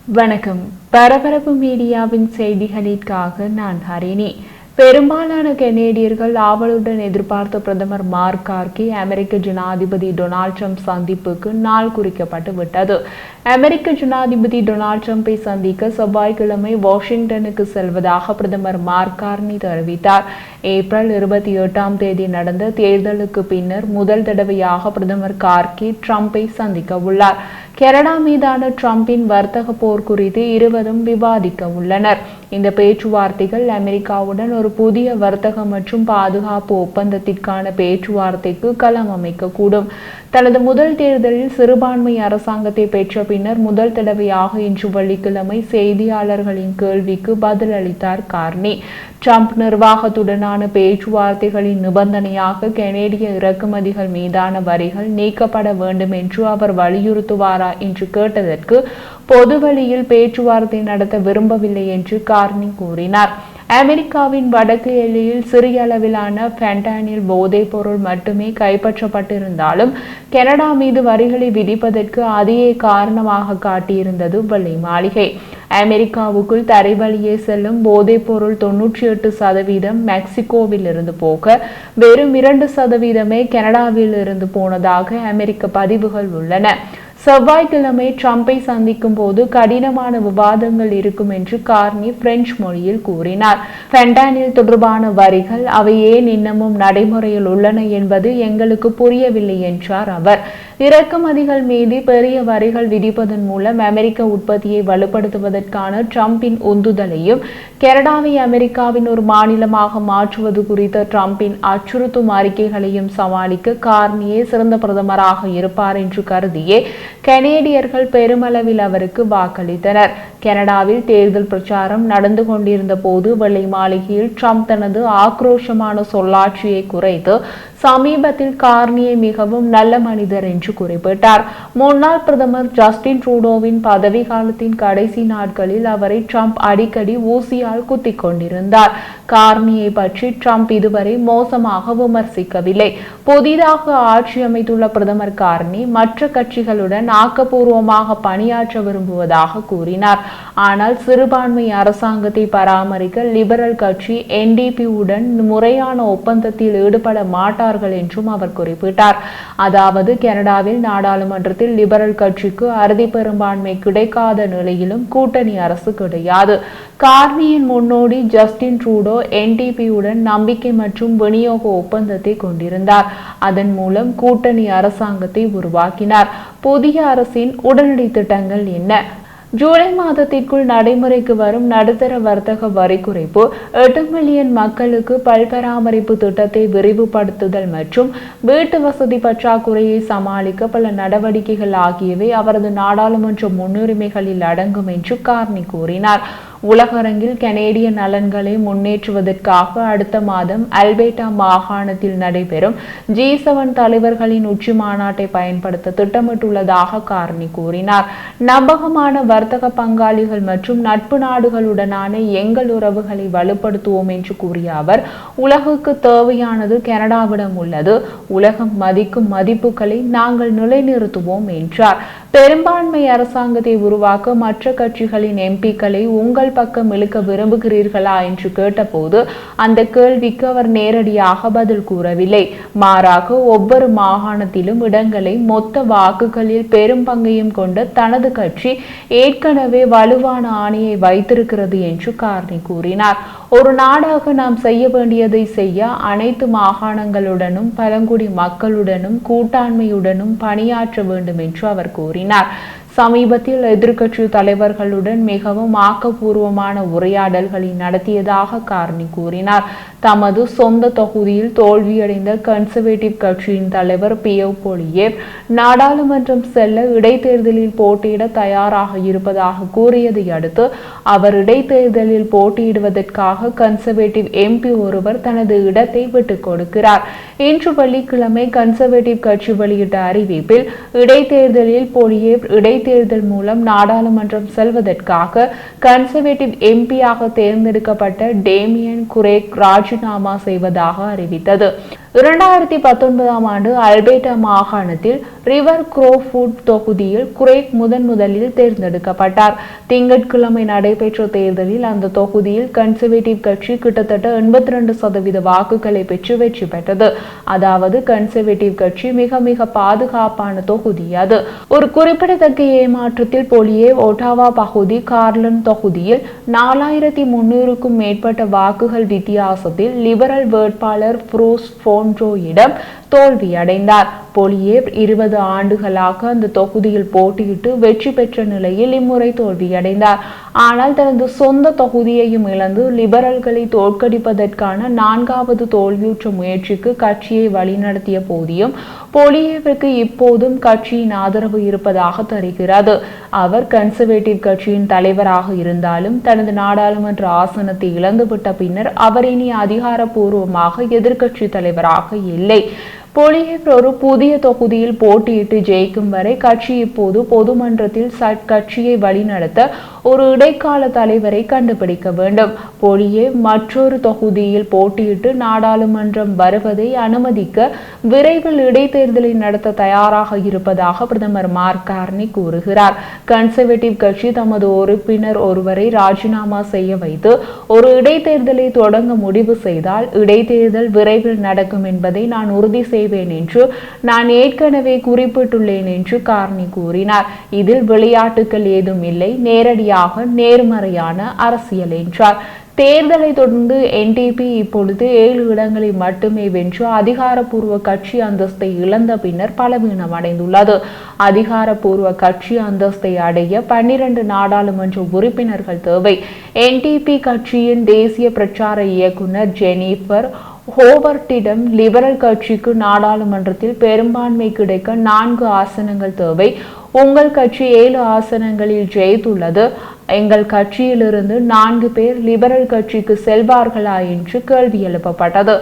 வணக்கம். பரபரப்பு மீடியாவின் செய்திகளுக்காக நான் ஹரிணி. பெரும்பாலான கனேடியர்கள் ஆவலுடன் எதிர்பார்த்த பிரதமர் மார்க் கார்கி அமெரிக்க ஜனாதிபதி டொனால்ட் ட்ரம்ப் சந்திப்புக்கு நாள் குறிக்கப்பட்டு விட்டது. அமெரிக்க ஜனாதிபதி டொனால்ட் ட்ரம்பை சந்திக்க செவ்வாய்க்கிழமை வாஷிங்டனுக்கு செல்வதாக பிரதமர் மார்க் கார்னி தெரிவித்தார். ஏப்ரல் 28 நடந்த தேர்தலுக்கு பின்னர் முதல் தடவையாக பிரதமர் கார்கி ட்ரம்பை சந்திக்க உள்ளார். கனடா மீதான ட்ரம்பின் வர்த்தக போர் குறித்து இருவரும் விவாதிக்க உள்ளனர். இந்த பேச்சுவார்த்தைகள் அமெரிக்காவுடன் ஒரு புதிய வர்த்தக மற்றும் பாதுகாப்பு ஒப்பந்தத்திற்கான பேச்சுவார்த்தைக்கு களம் அமைக்கக்கூடும். தனது முதல் தேர்தலில் சிறுபான்மை அரசாங்கத்தை பெற்ற பின்னர் முதல் தடவையாக இன்று வெள்ளிக்கிழமை செய்தியாளர்களின் கேள்விக்கு பதிலளித்தார் கார்னி. ட்ரம்ப் நிர்வாகத்துடனான பேச்சுவார்த்தைகளின் நிபந்தனையாக கனேடிய இறக்குமதிகள் மீதான வரிகள் நீக்கப்பட வேண்டும் என்று அவர் வலியுறுத்துவாரா என்று கேட்டதற்கு பொதுவெளியில் பேச்சுவார்த்தை நடத்த விரும்பவில்லை என்று கார்னி கூறினார். அமெரிக்காவின் வடக்கு எல்லையில் சிறிய அளவிலான ஃபென்டானில் போதைப் பொருள் மட்டுமே கைப்பற்றப்பட்டிருந்தாலும் கனடா மீது வரிகளை விதிப்பதற்கு அதையே காரணமாக காட்டியிருந்தது வெள்ளை மாளிகை. அமெரிக்காவுக்குள் தரைவழியே செல்லும் போதைப் பொருள் 98% மெக்சிகோவில் இருந்து போக வெறும் 2% கனடாவில் இருந்து போனதாக அமெரிக்க பதிவுகள் உள்ளன. செவ்வாய்க்கிழமை ட்ரம்பை சந்திக்கும் போது கடினமான விவாதங்கள் இருக்கும் என்று கார்னி பிரெஞ்சு மொழியில் கூறினார். ஃபென்டானில் தொடர்பான வரிகள் அவை ஏன் இன்னமும் நடைமுறையில் உள்ளன என்பது எங்களுக்கு புரியவில்லை என்றார் அவர். இறக்குமதிகள் மீது பெரிய வரிகள் விதிப்பதன் மூலம் அமெரிக்க உற்பத்தியை வலுப்படுத்துவதற்கான ட்ரம்பின் உந்துதலையும் கனடாவை அமெரிக்காவின் ஒரு மாநிலமாக மாற்றுவது குறித்த ட்ரம்பின் அச்சுறுத்தும் அறிக்கைகளையும் சமாளிக்க கார்னியே சிறந்த பிரதமராக இருப்பார் என்று கருதியே கனேடியர்கள் பெருமளவில் அவருக்கு வாக்களித்தனர். கனடாவில் தேர்தல் பிரச்சாரம் நடந்து கொண்டிருந்த போது வெள்ளை மாளிகையில் ட்ரம்ப் தனது ஆக்ரோஷமான சொல்லாட்சியை குறைத்து சமீபத்தில் கார்னியை மிகவும் நல்ல மனிதர் என்று குறிப்பிட்டார். முன்னாள் பிரதமர் ஜஸ்டின் ட்ரூடோவின் பதவி காலத்தின் கடைசி நாட்களில் அவரை ட்ரம்ப் அடிக்கடி ஊசியால் குத்திக் கொண்டிருந்தார். கார்னியை பற்றி ட்ரம்ப் இதுவரை மோசமாக விமர்சிக்கவில்லை. புதிதாக ஆட்சி அமைத்துள்ள பிரதமர் கார்னி மற்ற கட்சிகளுடன் ஆக்கப்பூர்வமாக பணியாற்ற விரும்புவதாக கூறினார். ஆனால் சிறுபான்மை அரசாங்கத்தை பராமரிக்க லிபரல் கட்சி NDP உடன் முறையான ஒப்பந்தத்தில் ஈடுபட மாட்டார்கள் என்றும் அவர் குறிப்பிட்டார். அதாவது கனடாவில் நாடாளுமன்றத்தில் லிபரல் கட்சிக்கு அறுதி பெரும்பான்மை கிடைக்காத நிலையிலும் கூட்டணி அரசு கிடையாது. கார்னியின் முன்னோடி ஜஸ்டின் ட்ரூடோ NDP உடன் நம்பிக்கை மற்றும் விநியோக ஒப்பந்தத்தை கொண்டிருந்தார். அதன் மூலம் கூட்டணி அரசாங்கத்தை உருவாக்கினார். புதிய அரசின் உடனடி திட்டங்கள் என்ன? ஜூலை மாதத்திற்குள் நடைமுறைக்கு வரும் நடுத்தர வர்த்தக வரி குறைப்பு, 8 மில்லியன் மக்களுக்கு பல்பராமரிப்பு திட்டத்தை விரிவுபடுத்துதல் மற்றும் வீட்டு வசதி பற்றாக்குறையை சமாளிக்க பல நடவடிக்கைகள் ஆகியவை அவரது நாடாளுமன்ற முன்னுரிமைகளில் அடங்கும் என்று கார்னி கூறினார். உலகரங்கில் கனேடிய நலன்களை முன்னேற்றுவதற்காக அடுத்த மாதம் அல்பேட்டா மாகாணத்தில் நடைபெறும் G7 தலைவர்களின் உச்சி மாநாட்டை பயன்படுத்த திட்டமிட்டுள்ளதாக கார்னி கூறினார். நம்பகமான வர்த்தக பங்காளிகள் மற்றும் நட்பு நாடுகளுடனான எங்கள் உறவுகளை வலுப்படுத்துவோம் என்று கூறிய அவர், உலகுக்கு தேவையானது கனடாவிடம் உள்ளது. உலகம் மதிக்கும் மதிப்புகளை நாங்கள் நிலைநிறுத்துவோம் என்றார். பெரும்பான்மை அரசாங்கத்தை உருவாக்க மற்ற கட்சிகளின் MPக்களை உங்கள் பக்கம் இழுக்க விரும்புகிறீர்களா என்று கேட்டபோது அந்த கேள்விக்கு அவர் நேரடியாக பதில் கூறவில்லை. மாறாக ஒவ்வொரு மாகாணத்திலும் இடங்களை மொத்த வாக்குகளில் பெரும் பங்கையும் கொண்ட தனது கட்சி ஏற்கனவே வலுவான ஆணையை வைத்திருக்கிறது என்று கார்னி கூறினார். ஒரு நாடாக நாம் செய்ய வேண்டியதை செய்ய அனைத்து மாகாணங்களுடனும் பழங்குடி மக்களுடனும் கூட்டாண்மையுடனும் பணியாற்ற வேண்டும் என்று அவர் கூறினார். சமீபத்தில் எதிர்க்கட்சி தலைவர்களுடன் மிகவும் ஆக்கப்பூர்வமான உரையாடல்களை நடத்தியதாக கார்னி கூறினார். தமது சொந்த தொகுதியில் தோல்வியடைந்த கன்சர்வேட்டிவ் கட்சியின் தலைவர் பியர் பொலியேவ் நாடாளுமன்றம் செல்ல இடைத்தேர்தலில் போட்டியிட தயாராக இருப்பதாக கூறியதை அடுத்து அவர் இடைத்தேர்தலில் போட்டியிடுவதற்காக கன்சர்வேட்டிவ் MP ஒருவர் தனது இடத்தை விட்டுக் கொடுக்கிறார். இன்று வெள்ளிக்கிழமை கன்சர்வேட்டிவ் கட்சி வெளியிட்ட அறிவிப்பில் இடைத்தேர்தலில் பொலியேவ் இடைத்தேர்தல் மூலம் நாடாளுமன்றம் செல்வதற்காக கன்சர்வேட்டிவ் MP-யாக தேர்ந்தெடுக்கப்பட்ட டேமியன் குரேக் ராஜினாமா செய்வதாக அறிவித்தது. 2019ஆம் ஆண்டு அல்பேட்டா மாகாணத்தில் ரிவர் குரோஃபுட் தொகுதியில் குரேக் முதலில் தேர்ந்தெடுக்கப்பட்டார். திங்கட்கிழமை நடைபெற்ற தேர்தலில் அந்த தொகுதியில் கன்சர்வேட்டிவ் கட்சி கிட்டத்தட்ட 82% வாக்குகளை பெற்று வெற்றி பெற்றது. அதாவது கன்சர்வேட்டிவ் கட்சி மிக பாதுகாப்பான தொகுதி அது. ஒரு குறிப்பிடத்தக்க ஏமாற்றத்தில் போலியே ஒட்டாவா பகுதி கார்லன் தொகுதியில் 4300க்கும் மேற்பட்ட வாக்குகள் வித்தியாசத்தில் லிபரல் வேட்பாளர் புரூஸ் போன்ட்ரோயிடம் தோல்வியடைந்தார். பொலியேவ் 20 ஆண்டுகளாக அந்த தொகுதியில் போட்டியிட்டு வெற்றி பெற்ற நிலையில் இம்முறை தோல்வியடைந்தார். ஆனால் தனது சொந்த தொகுதியையும் இழந்து லிபரல்களை தோற்கடிப்பதற்கான 4வது தோல்வியுற்ற முயற்சிக்கு கட்சியை வழிநடத்திய போதிலும் பொலியேவிற்கு இப்போதும் கட்சியின் ஆதரவு இருப்பதாக தெரிகிறது. அவர் கன்சர்வேட்டிவ் கட்சியின் தலைவராக இருந்தாலும் தனது நாடாளுமன்ற ஆசனத்தை இழந்துவிட்ட பின்னர் அவர் இனி அதிகாரப்பூர்வமாக எதிர்க்கட்சி தலைவராக இல்லை. பொலியேவ் ஒரு புதிய தொகுதியில் போட்டியிட்டு ஜெயிக்கும் வரை கட்சி இப்போது பொதுமன்றத்தில் கட்சியை வழிநடத்த ஒரு இடைக்கால தலைவரை கண்டுபிடிக்க வேண்டும். பொலியேவ் மற்றொரு தொகுதியில் போட்டியிட்டு நாடாளுமன்றம் வருவதை அனுமதிக்க விரைவில் இடைத்தேர்தலை நடத்த தயாராக இருப்பதாக பிரதமர் மார்க் கார்னி கூறுகிறார். கன்சர்வேட்டிவ் கட்சி தமது உறுப்பினர் ஒருவரை ராஜினாமா செய்ய வைத்து ஒரு இடைத்தேர்தலை தொடங்க முடிவு செய்தால் இடைத்தேர்தல் விரைவில் நடக்கும் என்பதை நான் உறுதி செய்வேன் என்று நான் ஏற்கனவே குறிப்பிட்டுள்ளேன் என்று கார்னி கூறினார். இதில் விளையாட்டுகள் ஏதும் இல்லை, நேரடியாக நேர்மறையான அரசியல் என்றார். தேர்தலை தொடர்ந்து NDP இப்பொழுது 7 இடங்களை மட்டுமே வென்று அதிகாரப்பூர்வ கட்சி அந்தஸ்தை இழந்த பின்னர் பலவீனம் அடைந்துள்ளது. அதிகாரப்பூர்வ கட்சி அந்தஸ்தை அடைய 12 நாடாளுமன்ற உறுப்பினர்கள் தேவை. NDP கட்சியின் தேசிய பிரச்சார இயக்குனர் ஜெனிஃபர் ஹோவர்ட்டிடம் லிபரல் கட்சிக்கு நாடாளுமன்றத்தில் பெரும்பான்மை கிடைக்க 4 ஆசனங்கள் தேவை. உங்கள் கட்சி 7 ஆசனங்களில் ஜெயித்துள்ளது. எங்கள் கட்சியிலிருந்து 4 பேர் லிபரல் கட்சிக்கு செல்வார்களா என்று கேள்வி எழுப்பப்பட்டது.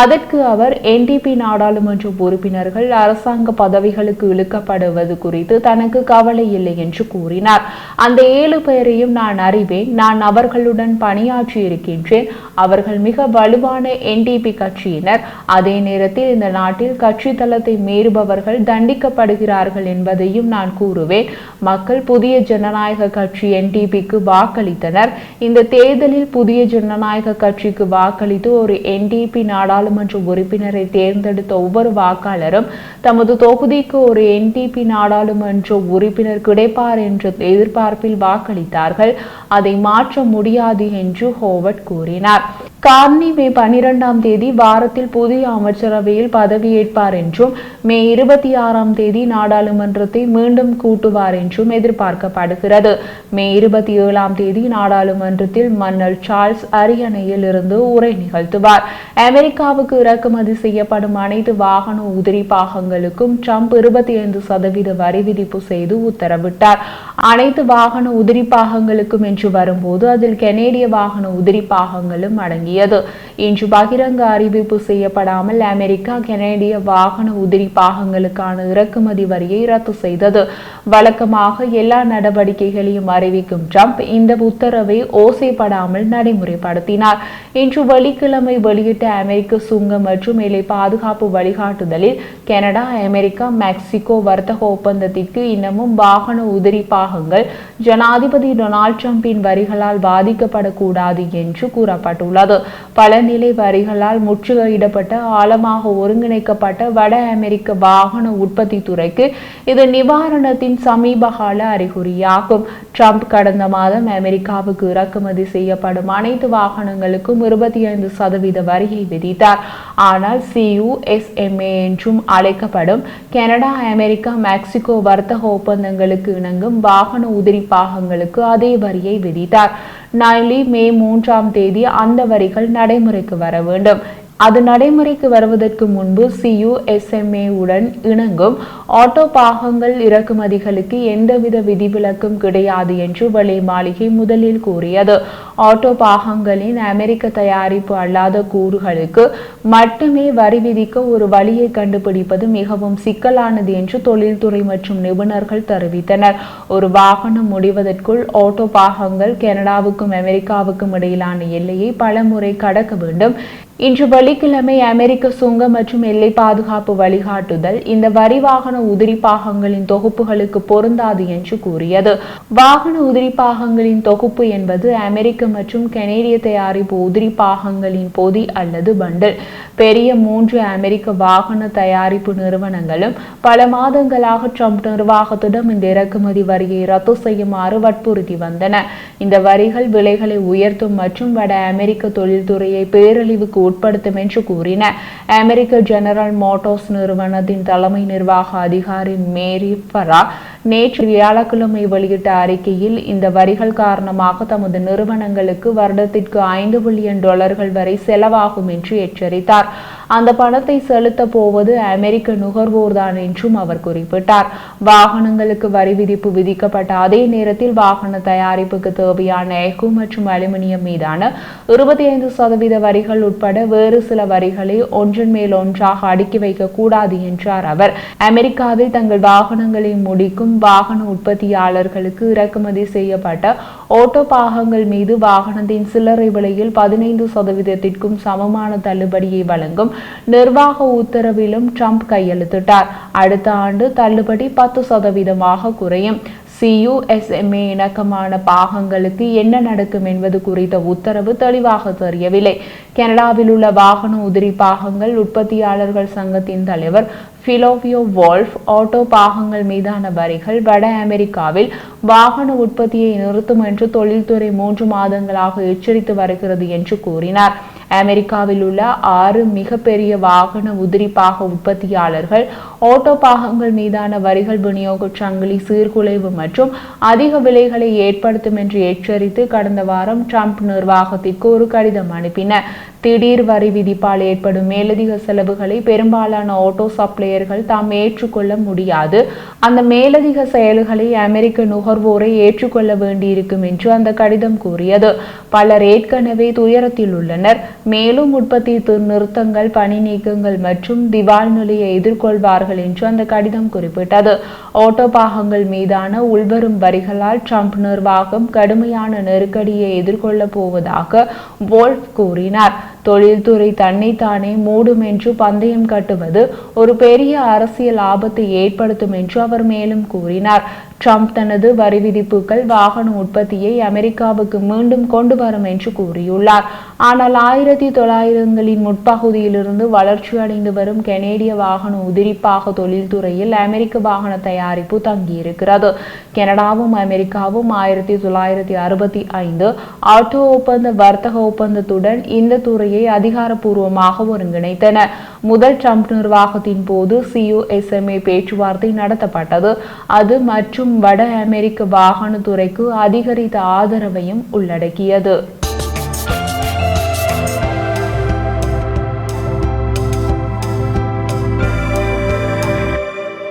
அதற்கு அவர் NDP நாடாளுமன்ற உறுப்பினர்கள் அரசாங்க பதவிகளுக்கு இழுக்கப்படுவது குறித்து தனக்கு கவலை இல்லை என்று கூறினார். அந்த 7 பேரையும் நான் அறிவேன். நான் அவர்களுடன் பணியாற்றி இருக்கின்றேன். அவர்கள் மிக வலுவான NDP கட்சியினர். அதே நேரத்தில் இந்த நாட்டில் கட்சி தளத்தை மீறுபவர்கள் தண்டிக்கப்படுகிறார்கள் என்பதையும் நான் கூறுவேன். மக்கள் புதிய ஜனநாயக கட்சி NDPக்கு வாக்களித்தனர். இந்த தேர்தலில் புதிய ஜனநாயக கட்சிக்கு வாக்களித்து ஒரு NDP நாடாளுமன்ற உறுப்பினரை தேர்ந்தெடுத்த ஒவ்வொரு வாக்காளரும் தமது தொகுதிக்கு ஒரு NDP நாடாளுமன்ற உறுப்பினர் கிடைப்பார் என்ற எதிர்பார்ப்பில் வாக்களித்தார்கள். அதை மாற்ற முடியாது என்று ஹோவர்ட் கூறினார். கார்னி மே 12ஆம் தேதி வாரத்தில் புதிய அமைச்சரவையில் பதவியேற்பார் என்றும் மே 26ஆம் தேதி நாடாளுமன்றத்தை மீண்டும் கூட்டுவார் என்றும் எதிர்பார்க்கப்படுகிறது. மே 27ஆம் தேதி நாடாளுமன்றத்தில் மன்னர் சார்ல்ஸ் அரியணையில் இருந்து உரை நிகழ்த்துவார். அமெரிக்காவுக்கு இறக்குமதி செய்யப்படும் அனைத்து வாகன உதிரி பாகங்களுக்கும் ட்ரம்ப் 25% வரி விதிப்பு செய்து உத்தரவிட்டார். அனைத்து வாகன உதிரி பாகங்களுக்கும் என்று வரும்போது அதில் கனேடிய வாகன உதிரி பாகங்களும் அடங்கியது. இன்று பகிரங்க அறிவிப்பு செய்யப்படாமல் அமெரிக்கா கனேடிய வாகன உதிரி பாகங்களுக்கான இறக்குமதி வரியை ரத்து செய்தது. வழக்கமாக எல்லா நடவடிக்கைகளையும் அறிவிக்கும் ட்ரம்ப் இந்த உத்தரவை ஓசைப்படாமல் நடைமுறைப்படுத்தினார். இன்று வெள்ளிக்கிழமை வெளியிட்ட அமெரிக்க சுங்கம் மற்றும் எல்லை பாதுகாப்பு வழிகாட்டுதலில் கனடா, அமெரிக்கா, மெக்சிகோ வர்த்தக ஒப்பந்தத்திற்கு இன்னமும் வாகன உதிரி பாகங்கள் ஜனாதிபதி டொனால்ட் ட்ரம்பின் வரிகளால் பாதிக்கப்படக்கூடாது என்று கூறப்பட்டுள்ளது. பல நிலை வரிகளால் முற்றுகையிடப்பட்ட ஆழமாக ஒருங்கிணைக்கப்பட்ட வட அமெரிக்க வாகன உற்பத்தி துறைக்கு இது நிவாரணத்தின் சமீபகால அறிகுறியாகும். ட்ரம்ப் கடந்த மாதம் அமெரிக்காவுக்கு இறக்குமதி செய்யப்படும் அனைத்து வாகனங்களுக்கும் 25% வரியை விதித்தார். ஆனால் CUSMA என்றும் அழைக்கப்படும் கனடா, அமெரிக்கா, மெக்சிகோ வர்த்தக ஒப்பந்தங்களுக்கு இணங்கும் வாகன உதிரி பாகங்களுக்கு அதே வரியை விதித்தார். மே 3ஆம் தேதி அந்த வரிகள் நடைமுறைக்கு வர வேண்டும். அது நடைமுறைக்கு வருவதற்கு முன்பு CUSMA உடன் இணங்கும் ஆட்டோ பாகங்கள் இறக்குமதிகளுக்கு எந்தவித விதிவிலக்கும் கிடையாது என்று வெள்ளை மாளிகை முதலில் கூறியது. ஆட்டோ பாகங்களின் அமெரிக்க தயாரிப்பு அல்லாத கூறுகளுக்கு மட்டுமே வரி விதிக்க ஒரு வழியை கண்டுபிடிப்பது மிகவும் சிக்கலானது என்று தொழில்துறை மற்றும் நிபுணர்கள் தெரிவித்தனர். ஒரு வாகனம் முடிவதற்குள் ஆட்டோ பாகங்கள் கனடாவுக்கும் அமெரிக்காவுக்கும் இடையிலான எல்லையை பல முறை கடக்க வேண்டும். இன்று வெள்ளிக்கிழமை அமெரிக்க சுங்க மற்றும் எல்லை பாதுகாப்பு வழிகாட்டுதல் இந்த வரி வாகன உதிரி பாகங்களின் தொகுப்புகளுக்கு பொருந்தாது என்று கூறியது. வாகன உதிரி பாகங்களின் தொகுப்பு என்பது அமெரிக்க மற்றும் கனேடிய தயாரிப்பு உதிரி பாகங்களின் பொதி அல்லது பண்டில். பெரிய 3 அமெரிக்க வாகன தயாரிப்பு நிறுவனங்களும் பல மாதங்களாக ட்ரம்ப் நிர்வாகத்திடம் இந்த இறக்குமதி வரியை ரத்து செய்யுமாறு வற்புறுத்தி வந்தன. இந்த வரிகள் விலைகளை உயர்த்தும் மற்றும் வட அமெரிக்க தொழில்துறையை பேரழிவுக்கு உட்படுத்தும் என்று கூறின. அமெரிக்க ஜெனரல் மோட்டார்ஸ் நிறுவனத்தின் தலைமை நிர்வாக அதிகாரி மேரி ஃபரா நேற்று வியாழக்கிழமை வெளியிட்ட அறிக்கையில் இந்த வரிகள் காரணமாக தமது நிறுவனங்களுக்கு வருடத்திற்கு $5 பில்லியன் வரை செலவாகும் என்று எச்சரித்தார். அந்த பணத்தை செலுத்த போவது அமெரிக்க நுகர்வோர்தான் என்றும் அவர் குறிப்பிட்டார். வாகனங்களுக்கு வரி விதிப்பு விதிக்கப்பட்ட அதே நேரத்தில் வாகன தயாரிப்புக்கு தேவையான எஃகு மற்றும் அலுமினியம் மீதான 25% வரிகள் உட்பட வேறு சில வரிகளை ஒன்றன் மேல் ஒன்றாக அடுக்கி வைக்க கூடாது என்றார் அவர். அமெரிக்காவில் தங்கள் வாகனங்களை முடிக்கும் வாகன உற்பத்தியாளர்களுக்கு இறக்குமதி செய்யப்பட்ட ஓட்டோ பாகங்கள் மீது வாகனத்தின் சில்லறை விலையில் 15%க்கும் சமமான தள்ளுபடியை வழங்கும் நிர்வாக உத்தரவிலும் ட்ரம்ப் கையெழுத்திட்டார். அடுத்த ஆண்டு தள்ளுபடி 10% குறையும். CUSMA இணக்கமான பாகங்களுக்கு என்ன நடக்கும் என்பது குறித்த உத்தரவு தெளிவாக தெரியவில்லை. கனடாவில் உள்ள வாகன உதிரி பாகங்கள் உற்பத்தியாளர்கள் சங்கத்தின் தலைவர் பிலோவியோ வால்ஃப் ஆட்டோ பாகங்கள் மீதான வரிகள் வட அமெரிக்காவில் வாகன உற்பத்தியை நிறுத்தும் என்று தொழில்துறை 3 மாதங்களாக எச்சரித்து வருகிறது என்று கூறினார். அமெரிக்காவில் உள்ள 6 மிகப்பெரிய வாகன உதிரி பாக உற்பத்தியாளர்கள் ஆட்டோ பாகங்கள் மீதான வரிகள் விநியோக சங்கிலி சீர்குலைவு மற்றும் அதிக விலைகளை ஏற்படுத்தும் என்று எச்சரித்து கடந்த வாரம் ட்ரம்ப் நிர்வாகத்திற்கு ஒரு கடிதம் அனுப்பின. திடீர் வரி விதிப்பால் ஏற்படும் மேலதிக செலவுகளை பெரும்பாலான ஆட்டோ சப்ளையர்கள் தாம் ஏற்றுக்கொள்ள முடியாது. அந்த மேலதிக செயல்களை அமெரிக்க நுகர்வோரை ஏற்றுக்கொள்ள வேண்டியிருக்கும் என்று அந்த கடிதம் கூறியது. பலர் ஏற்கனவே துயரத்தில் உள்ளனர். மேலும் உற்பத்தி நிறுத்தங்கள், பணி நீக்கங்கள் மற்றும் திவால் நிலையை எதிர்கொள்வார்கள் என்று அந்த கடிதம் குறிப்பிட்டது. ஆட்டோ பாகங்கள் மீதான உள்வரும் வரிகளால் ட்ரம்ப் நிர்வாகம் கடுமையான நெருக்கடியை எதிர்கொள்ளப் போவதாக வோல்ஃப் கூறினார். தொழில்துறை தன்னைத்தானே மூடும் என்று பந்தயம் கட்டுவது ஒரு பெரிய அரசியல் ஆபத்தை ஏற்படுத்தும் என்று அவர் மேலும் கூறினார். ட்ரம்ப் தனது வரி விதிப்புகள் வாகன உற்பத்தியை அமெரிக்காவுக்கு மீண்டும் கொண்டு வரும் என்று கூறியுள்ளார். ஆனால் 1900களின் முற்பகுதியிலிருந்து வளர்ச்சியடைந்து வரும் கனேடிய வாகன உதிரிப்பாக தொழில்துறையில் அமெரிக்க வாகன தயாரிப்பு தங்கியிருக்கிறது. கனடாவும் அமெரிக்காவும் 1965 ஆட்டோ ஒப்பந்த வர்த்தக ஒப்பந்தத்துடன் இந்த துறையை அதிகாரப்பூர்வமாக ஒருங்கிணைத்தன. முதல் ட்ரம்ப் நிர்வாகத்தின் போது CUSMA பேச்சுவார்த்தை நடத்தப்பட்டது. அது மற்றும் வட அமெரிக்க வாகன துறைக்கு அதிகரித்த ஆதரவையும் உள்ளடக்கியது.